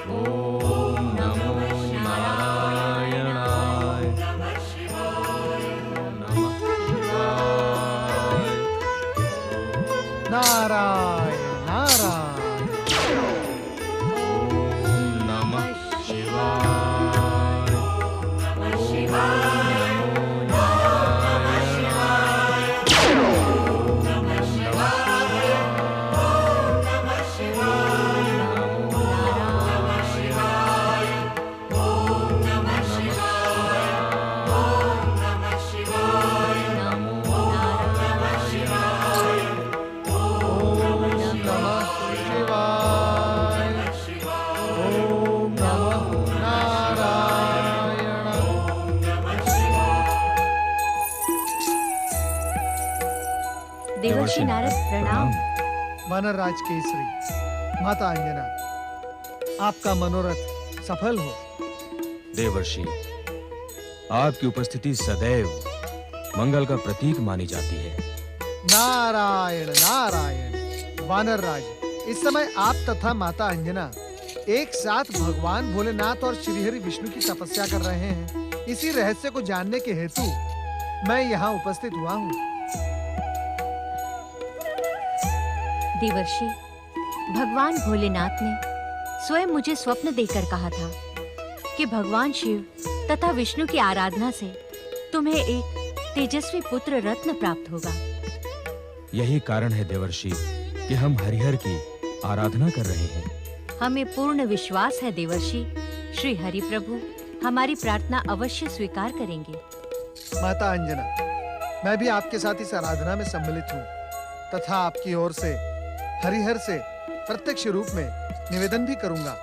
ओम नमो नारायणाय। नमः शिवाय। नारायण नारायण। ओम नमः शिवाय। नमः शिवाय। देवर्षि नारद प्रणाम। वानरराज केसरी, माता अंजना, आपका मनोरथ सफल हो। देवर्षि, आपकी उपस्थिति सदैव मंगल का प्रतीक मानी जाती है। नारायण नारायण। वानरराज, इस समय आप तथा माता अंजना एक साथ भगवान भोलेनाथ और श्रीहरि विष्णु की तपस्या कर रहे हैं। इसी रहस्य को जानने के हेतु मैं यहाँ उपस्थित हुआ हूँ। देवर्षि, भगवान भोलेनाथ ने स्वयं मुझे स्वप्न देकर कहा था कि भगवान शिव तथा विष्णु की आराधना से तुम्हें एक तेजस्वी पुत्र रत्न प्राप्त होगा। यही कारण है देवर्षि कि हम हरिहर की आराधना कर रहे हैं। हमें पूर्ण विश्वास है देवर्षि, श्री हरि प्रभु हमारी प्रार्थना अवश्य स्वीकार करेंगे। माता अंजना, मैं भी आपके साथ इस आराधना में सम्मिलित हूँ तथा आपकी ओर से हरिहर से प्रत्यक्ष रूप में निवेदन भी करूंगा।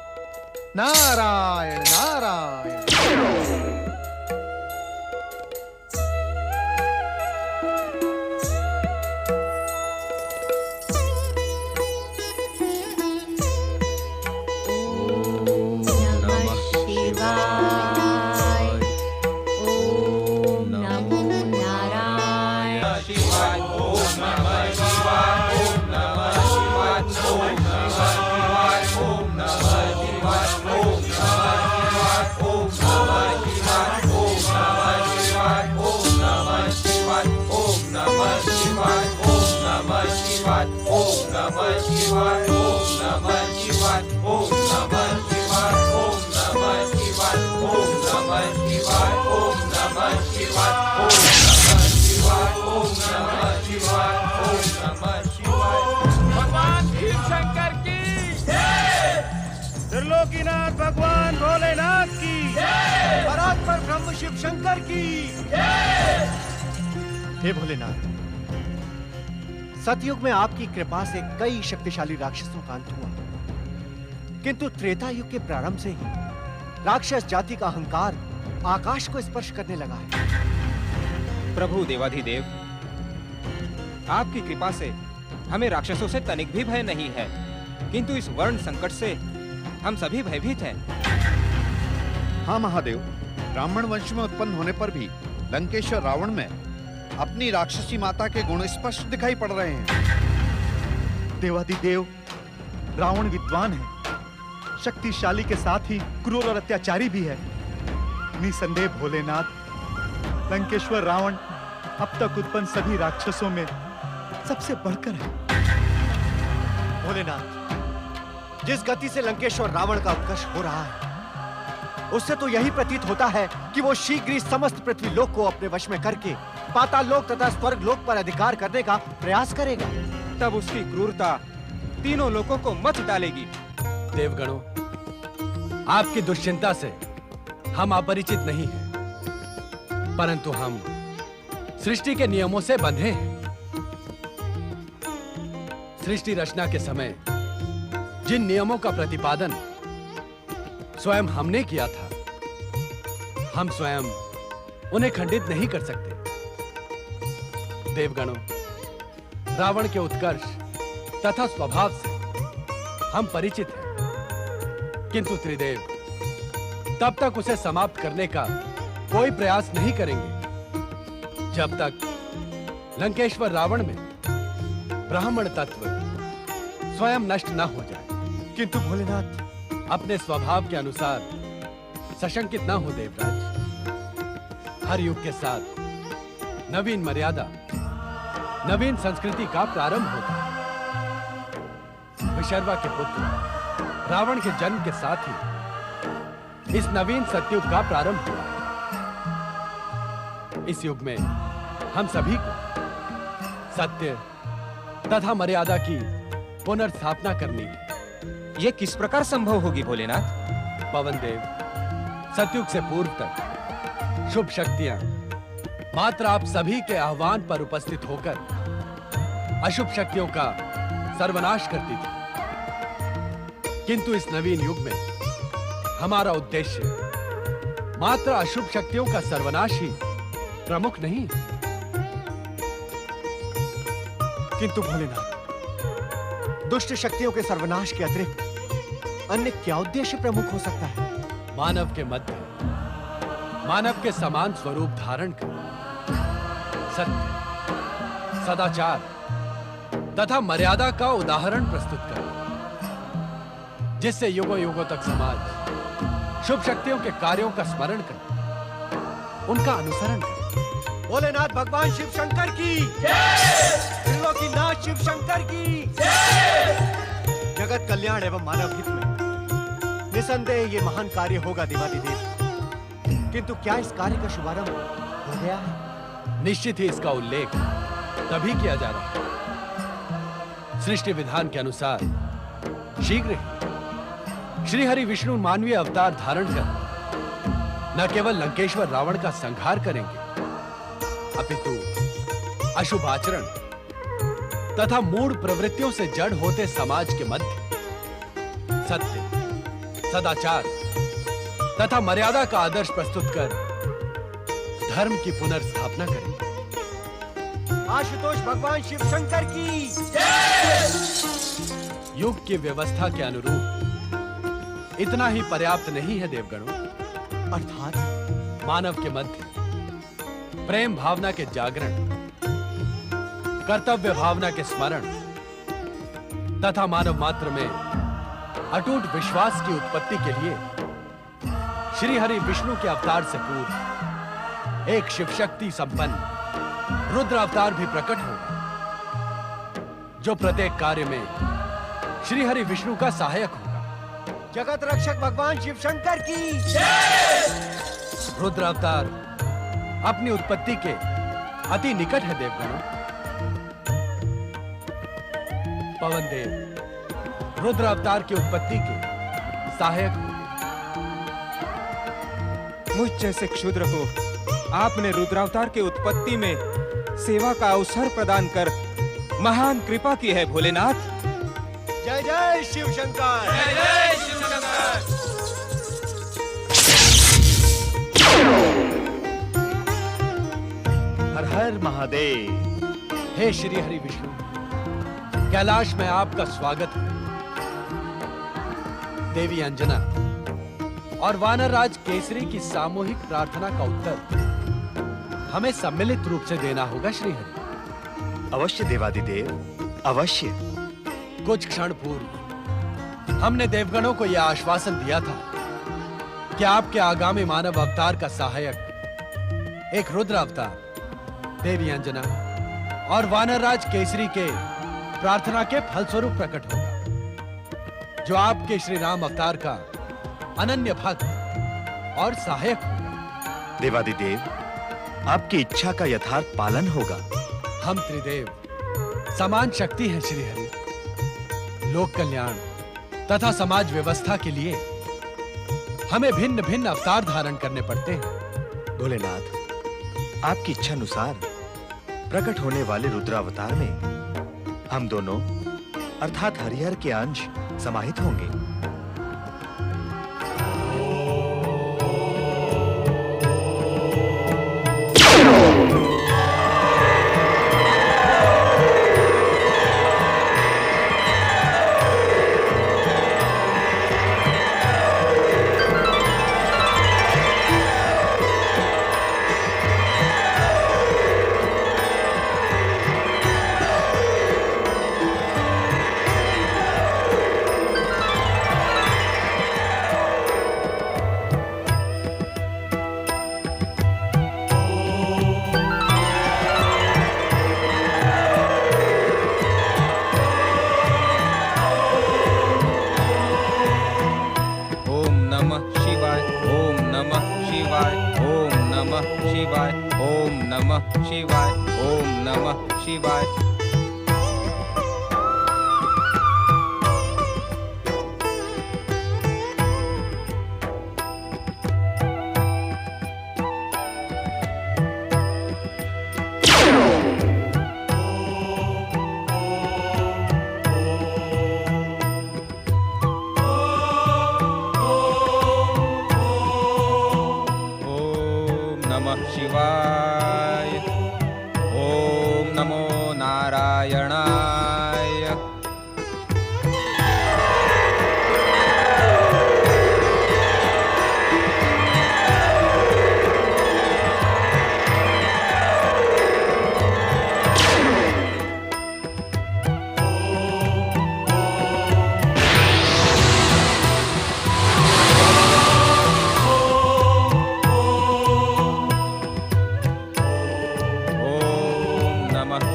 नारायण नारायण। भगवान शिव शंकर की जय। त्रिलोकीनाथ भगवान भोलेनाथ की जय। परात्पर ब्रह्म शिव शंकर की जय। हे भोलेनाथ, सतयुग में आपकी कृपा से कई शक्तिशाली राक्षसों का अंत हुआ, किंतु त्रेता युग के प्रारंभ से ही राक्षस जाति का अहंकार आकाश को स्पर्श करने लगा है। प्रभु देवाधिदेव, आपकी कृपा से हमें राक्षसों से तनिक भी भय नहीं है, किंतु इस वर्ण संकट से हम सभी भयभीत हैं। हाँ महादेव, ब्राह्मण वंश में उत्पन्न होने पर भी लंकेश्वर रावण में अपनी राक्षसी माता के गुण स्पष्ट दिखाई पड़ रहे हैं। देवाधिदेव, रावण विद्वान है, शक्तिशाली के साथ ही क्रूर और अत्याचारी भी है। निसंदेह भोलेनाथ, लंकेश्वर रावण अब तक उत्पन्न सभी राक्षसों में सबसे बढ़कर है। भोलेनाथ, जिस गति से लंकेश्वर रावण का उत्कर्ष हो रहा है, उससे तो यही प्रतीत होता है कि वो शीघ्र ही समस्त पृथ्वी लोक को अपने वश में करके पाताल लोक तथा स्वर्ग लोक पर अधिकार करने का प्रयास करेगा। तब उसकी क्रूरता तीनों लोकों को मत डालेगी। देवगणों, आपकी दुश्चिंता से हम अपरिचित नहीं हैं, परंतु हम सृष्टि के नियमों से बंधे हैं। सृष्टि रचना के समय जिन नियमों का प्रतिपादन स्वयं हमने किया था, हम स्वयं उन्हें खंडित नहीं कर सकते। देवगणों, रावण के उत्कर्ष तथा स्वभाव से हम परिचित हैं, किंतु त्रिदेव तब तक उसे समाप्त करने का कोई प्रयास नहीं करेंगे जब तक लंकेश्वर रावण में ब्राह्मण तत्व स्वयं नष्ट न हो जाए। किंतु भोलेनाथ, अपने स्वभाव के अनुसार सशंकित न हो देवराज। हर युग के साथ नवीन मर्यादा, नवीन संस्कृति का प्रारंभ होता है। विशर्वा के पुत्र रावण के जन्म के साथ ही इस नवीन सतयुग का प्रारंभ हुआ। इस युग में हम सभी को सत्य तथा मर्यादा की पुनर्स्थापना करनी है। ये किस प्रकार संभव होगी भोलेनाथ? पवन देव, सतयुग से पूर्व तक शुभ शक्तियां मात्र आप सभी के आह्वान पर उपस्थित होकर अशुभ शक्तियों का सर्वनाश करती थी। किंतु इस नवीन युग में हमारा उद्देश्य मात्र अशुभ शक्तियों का सर्वनाश ही प्रमुख नहीं। किंतु भोलेनाथ, दुष्ट शक्तियों के सर्वनाश के अतिरिक्त अन्य क्या उद्देश्य प्रमुख हो सकता है? मानव के मध्य मानव के समान स्वरूप धारण कर सत्य, सदाचार तथा मर्यादा का उदाहरण प्रस्तुत कर, जिससे युगों युगों तक समाज शुभ शक्तियों के कार्यों का स्मरण कर उनका अनुसरण करे। भोलेनाथ भगवान शिव शंकर की जय! त्रिलोकीनाथ शिव शंकर की जय! जगत कल्याण एवं मानव हित में निसंदेह ये महान कार्य होगा देवादिदेव। किंतु क्या इस कार्य का शुभारंभ हो गया है? निश्चित ही इसका उल्लेख तभी किया जा रहा है। सृष्टि विधान के अनुसार शीघ्र ही श्री हरि विष्णु मानवीय अवतार धारण कर न केवल लंकेश्वर रावण का संहार करेंगे, अपितु अशुभ आचरण तथा मूढ़ प्रवृत्तियों से जड़ होते समाज के मध्य सत्य, सदाचार तथा मर्यादा का आदर्श प्रस्तुत कर धर्म की पुनर्स्थापना करेंगे। आशुतोष भगवान शिव शंकर की जय! युग की व्यवस्था के अनुरूप इतना ही पर्याप्त नहीं है देवगणों। अर्थात मानव के मध्य प्रेम भावना के जागरण, कर्तव्य भावना के स्मरण तथा मानव मात्र में अटूट विश्वास की उत्पत्ति के लिए श्री हरि विष्णु के अवतार से पूर्व एक शिव शक्ति संपन्न रुद्र अवतार भी प्रकट होगा, जो प्रत्येक कार्य में श्री हरि विष्णु का सहायक होगा। जगत रक्षक भगवान शिव शंकर की जय! रुद्र अवतार अपनी उत्पत्ति के अति निकट है देवगणों। पवन देव रुद्र अवतार की उत्पत्ति के सहायक होंगे। मुझ जैसे क्षुद्र को आपने रुद्रावतार के उत्पत्ति में सेवा का अवसर प्रदान कर महान कृपा की है भोलेनाथ। जय जय शिव शंकर! जय जय शिव शंकर! हर हर महादेव। हे श्री हरि विष्णु, कैलाश में आपका स्वागत है। देवी अंजना और वानर राज केसरी की सामूहिक प्रार्थना का उत्तर हमें सम्मिलित रूप से देना होगा श्री हरि। अवश्य देवादिदेव, अवश्य। कुछ क्षण पूर्व हमने देवगणों को यह आश्वासन दिया था कि आपके आगामी मानव अवतार का सहायक एक रुद्र अवतार देवी अंजना और वानरराज केसरी के प्रार्थना के फलस्वरूप प्रकट होगा, जो आपके श्री राम अवतार का अनन्य भक्त और सहायक होगा। देवादिदेव, आपकी इच्छा का यथार्थ पालन होगा। हम त्रिदेव समान शक्ति है श्री हरि। लोक कल्याण तथा समाज व्यवस्था के लिए हमें भिन्न भिन्न अवतार धारण करने पड़ते हैं। भोलेनाथ, आपकी इच्छा अनुसार प्रकट होने वाले रुद्रावतार में हम दोनों अर्थात हरिहर के अंश समाहित होंगे। शिवाय, ओम नमः शिवाय, ओम नमः शिवाय।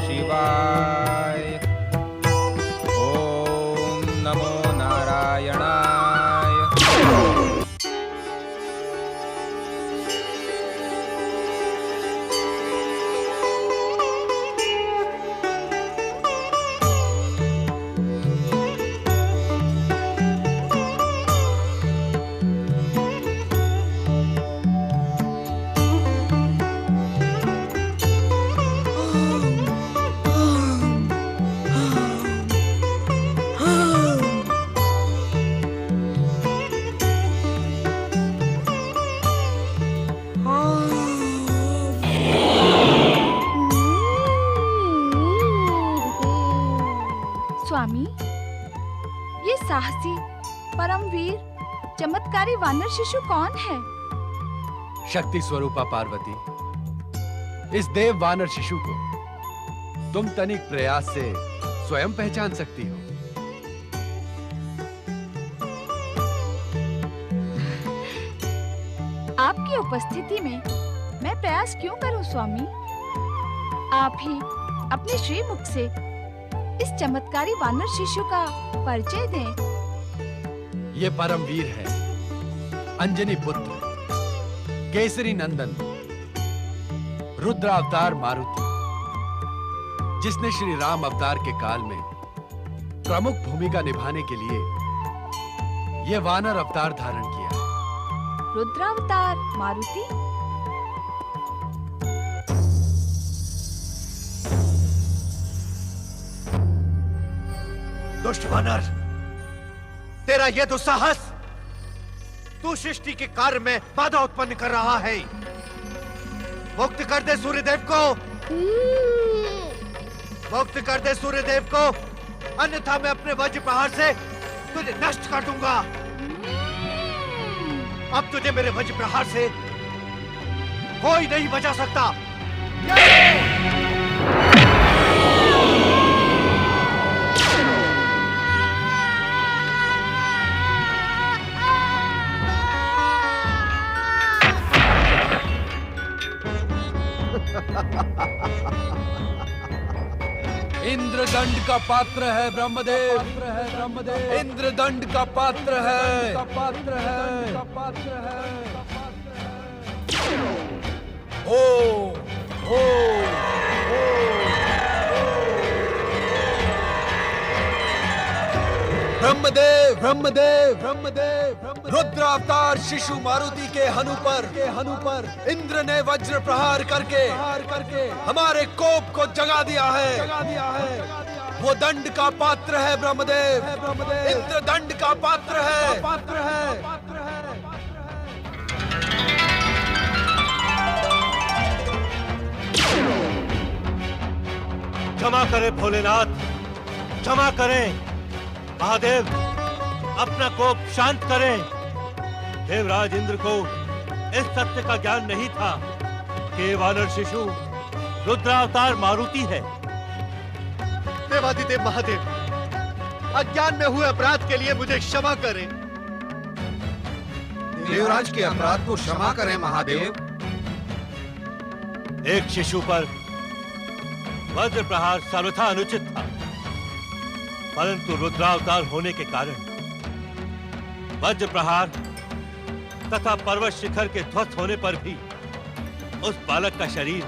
शिवाय, ओम नमो नारायणाय। स्वामी, ये साहसी, परमवीर, चमत्कारी वानर शिशु कौन है? शक्ति स्वरूपा पार्वती, इस देव वानर शिशु को तुम तनिक प्रयास से स्वयं पहचान सकती हो। आपकी उपस्थिति में मैं प्रयास क्यों करूं स्वामी? आप ही अपने श्रीमुख से इस चमत्कारी वानर शिशु का परिचय दें। ये परमवीर है, अंजनी पुत्र, केसरी नंदन, रुद्रावतार मारुति, जिसने श्री राम अवतार के काल में प्रमुख भूमिका निभाने के लिए ये वानर अवतार धारण किया है। रुद्रावतार मारुति? दुष्ट वानर, तेरा यह दुस्साहस, तू सृष्टि के कार्य में बाधा उत्पन्न कर रहा है। मुक्त कर दे सूर्यदेव को, मुक्त कर दे सूर्यदेव को, अन्यथा मैं अपने वज्र प्रहार से तुझे नष्ट कर दूंगा। अब तुझे मेरे वज्र प्रहार से कोई नहीं बचा सकता। इंद्रदंड का पात्र है ब्रह्मदेव, इंद्रदंड का पात्र है, ओ ब्रह्मदेव, रुद्रावतार शिशु मारुति के हनु पर इंद्र ने वज्र प्रहार करके हमारे कोप को जगा दिया है। वो दंड का पात्र है ब्रह्मदेव, इंद्र दंड का पात्र है। क्षमा करें भोलेनाथ, क्षमा करें महादेव, अपना कोप शांत करें। देवराज इंद्र को इस सत्य का ज्ञान नहीं था कि वानर शिशु रुद्रावतार मारुति है। देवादिदेव महादेव, अज्ञान में हुए अपराध के लिए मुझे क्षमा करें। देवराज के अपराध को क्षमा करें महादेव। एक शिशु पर वज्र प्रहार सर्वथा अनुचित था, परंतु रुद्रावतार होने के कारण वज्र प्रहार तथा पर्वत शिखर के ध्वस्त होने पर भी उस बालक का शरीर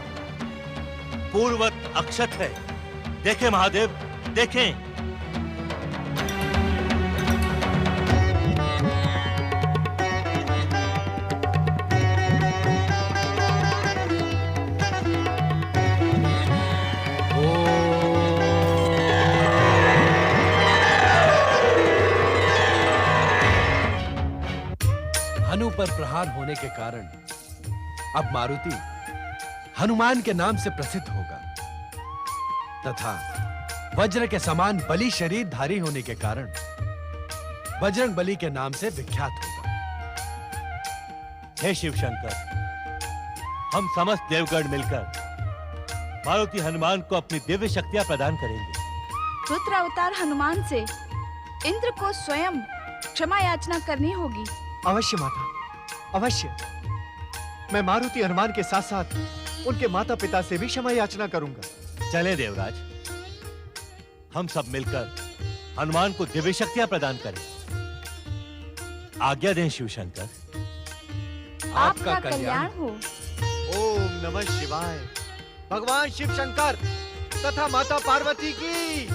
पूर्ववत अक्षत है। देखें महादेव, देखें। हनु पर प्रहार होने के कारण अब मारुति हनुमान के नाम से प्रसिद्ध होगा तथा वज्र के समान बलि शरीर धारी होने के कारण बजरंग बली के नाम से विख्यात होगा। हे शिव शंकर, हम समस्त देवगण मिलकर मारुति हनुमान को अपनी दिव्य शक्तियां प्रदान करेंगे। रुद्र अवतार हनुमान से इंद्र को स्वयं क्षमा याचना करनी होगी। अवश्य माता, अवश्य। मैं मारुति हनुमान के साथ साथ उनके माता पिता से भी क्षमा याचना करूंगा। चले देवराज, हम सब मिलकर हनुमान को दिव्य शक्तियां प्रदान करें। आज्ञा दें शिव शंकर। आपका कल्याण हो। ओम नमः शिवाय। भगवान शिव शंकर तथा माता पार्वती की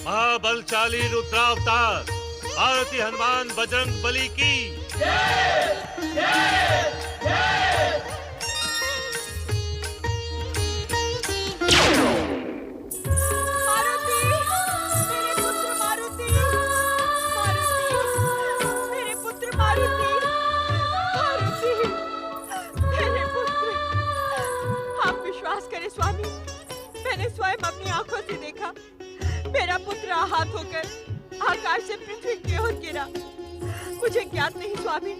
महाबलशाली रुद्रावतार मारुति हनुमान बजरंग बली की स्वामी, मैंने स्वयं अपनी आंखों से देखा। मेरा पुत्र आहत होकर आकाश से पृथ्वी की ओर गिरा। मुझे ज्ञात नहीं स्वामी,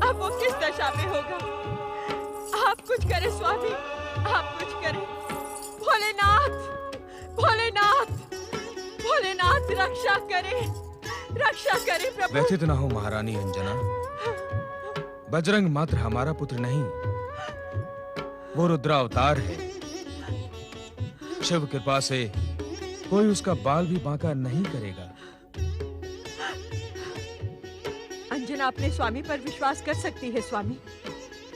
अब वो किस दशा में होगा। आप कुछ करें स्वामी, आप कुछ करें। भोलेनाथ, भोलेनाथ, भोलेनाथ रक्षा करें, रक्षा करें प्रभु। व्यथित न हो महारानी अंजना। बजरंग मात्र हमारा पुत्र नहीं, वो रुद्रावतार है। शिव कृपा से कोई उसका बाल भी बांका नहीं करेगा। अंजना अपने स्वामी पर विश्वास कर सकती है स्वामी,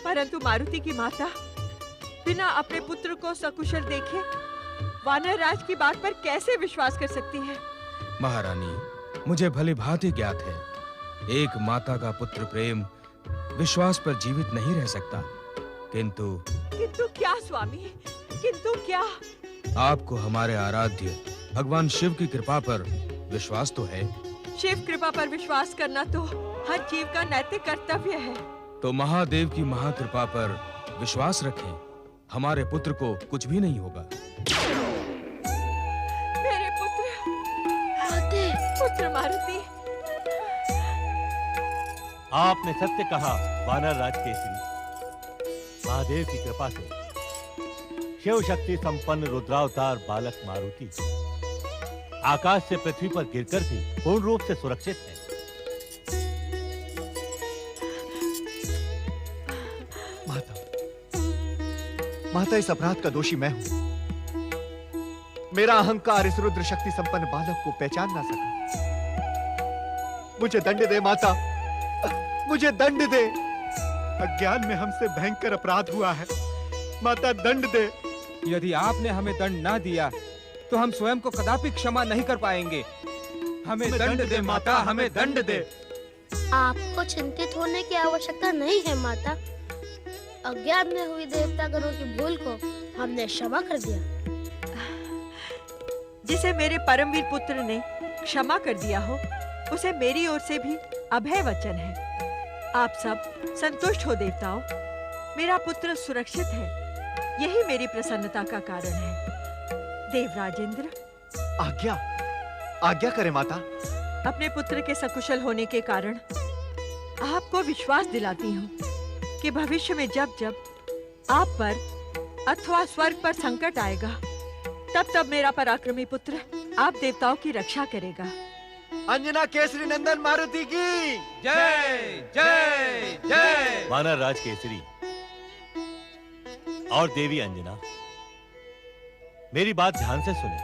परंतु मारुति की माता बिना अपने पुत्र को सकुशल देखे वानर राज की बात पर कैसे विश्वास कर सकती है। महारानी, मुझे भली भांति ज्ञात है, एक माता का पुत्र प्रेम विश्वास पर जीवित नहीं रह सकता। किंतु क्या स्वामी, किंतु क्या? आपको हमारे आराध्य भगवान शिव की कृपा पर विश्वास तो है। शिव कृपा पर विश्वास करना तो हर जीव का नैतिक कर्तव्य है। तो महादेव की महाकृपा पर विश्वास रखें, हमारे पुत्र को कुछ भी नहीं होगा। मेरे पुत्र मारुति। आपने सत्य कहा वानर राज केसरी। महादेव की कृपा से शिव शक्ति संपन्न रुद्रावतार बालक मारुति आकाश से पृथ्वी पर गिरकर भी पूर्ण रूप से सुरक्षित है। माता, इस अपराध का दोषी मैं हूं। मेरा अहंकार इस रुद्र शक्ति संपन्न बालक को पहचान ना सका। मुझे दंड दे माता, मुझे दंड दे। अज्ञान में हमसे भयंकर अपराध हुआ है, माता दंड दे। यदि आपने हमें दंड ना दिया तो हम स्वयं को कदापि क्षमा नहीं कर पाएंगे। हमें दंड दे माता, हमें दंड दे। आपको चिंतित होने की आवश्यकता नहीं है माता। अज्ञान में हुई देवतागणों की भूल को हमने क्षमा कर दिया। जिसे मेरे परमवीर पुत्र ने क्षमा कर दिया हो, उसे मेरी ओर से भी अभय वचन है। आप सब संतुष्ट हो देवताओं, मेरा पुत्र सुरक्षित है, यही मेरी प्रसन्नता का कारण है। देवराजेंद्र, आज्ञा, आज्ञा करें माता। अपने पुत्र के सकुशल होने के कारण आपको विश्वास दिलाती हूँ कि भविष्य में जब जब आप पर अथवा स्वर्ग पर संकट आएगा, तब तब मेरा पराक्रमी पुत्र आप देवताओं की रक्षा करेगा। अंजना केसरी नंदन मारुति की जय जय जय। वानर राज केसरी और देवी अंजना, मेरी बात ध्यान से सुने।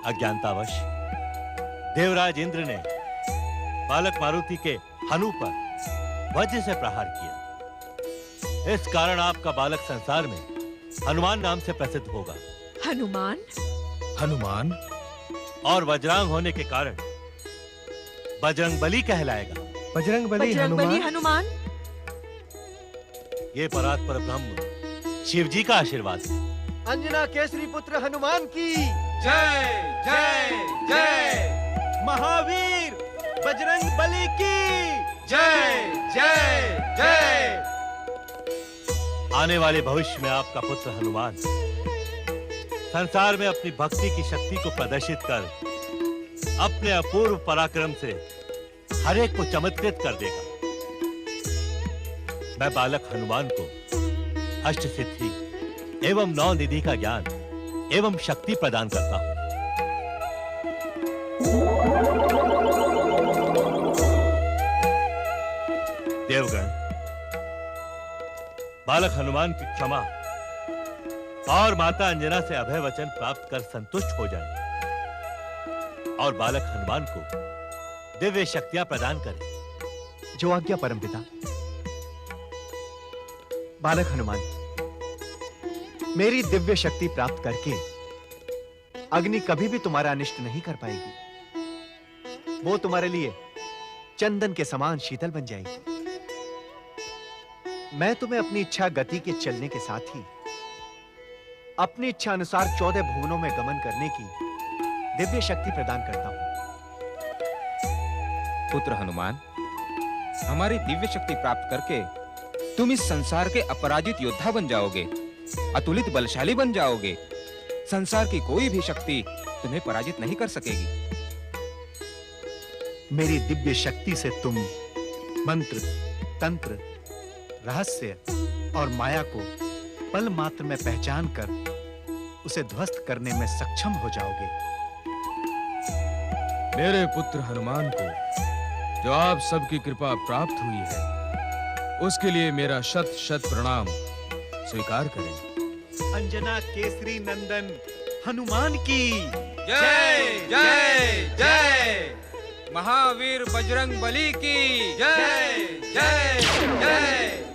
अज्ञानतावश देवराज इंद्र ने बालक मारुति के हनु पर वज्र से प्रहार किया। इस कारण आपका बालक संसार में हनुमान नाम से प्रसिद्ध होगा। हनुमान? हनुमान? और वज्रांग होने के कारण बजरंगबली कहलाएगा। बजरंगबली बजरंगबली हनुमान? ये परात्पर ब्रह्म शिव जी का आशीर्वाद है। अंजना केसरी पुत्र हनुमान की जय जय जय। महावीर बजरंगबली की जय जय जय। आने वाले भविष्य में आपका पुत्र हनुमान संसार में अपनी भक्ति की शक्ति को प्रदर्शित कर अपने अपूर्व पराक्रम से हर एक को चमत्कृत कर देगा। मैं बालक हनुमान को अष्ट सिद्धि एवं नौ निधि का ज्ञान एवं शक्ति प्रदान करता हूं। देवगण, बालक हनुमान की क्षमा और माता अंजना से अभय वचन प्राप्त कर संतुष्ट हो जाए और बालक हनुमान को दिव्य शक्तियां प्रदान करें। जो आज्ञा परमपिता। बालक हनुमान, मेरी दिव्य शक्ति प्राप्त करके अग्नि कभी भी तुम्हारा अनिष्ट नहीं कर पाएगी। वो तुम्हारे लिए चंदन के समान शीतल बन जाएगी। मैं तुम्हें अपनी इच्छा गति के चलने के साथ ही अपनी इच्छा अनुसार 14 भुवनों में गमन करने की दिव्य शक्ति प्रदान करता हूं। पुत्र हनुमान, हमारी दिव्य शक्ति प्राप्त करके तुम इस संसार के अपराजित योद्धा बन जाओगे, अतुलित बलशाली बन जाओगे। संसार की कोई भी शक्ति तुम्हें पराजित नहीं कर सकेगी। मेरी दिव्य शक्ति से तुम मंत्र, तंत्र, रहस्य और माया को पल मात्र में पहचान कर उसे ध्वस्त करने में सक्षम हो जाओगे। मेरे पुत्र हनुमान को जो आप सबकी कृपा प्राप्त हुई है, उसके लिए मेरा शत शत प्रणाम स्वीकार करें। अंजना केसरी नंदन हनुमान की जय जय जय। महावीर बजरंगबली की जय जय जय।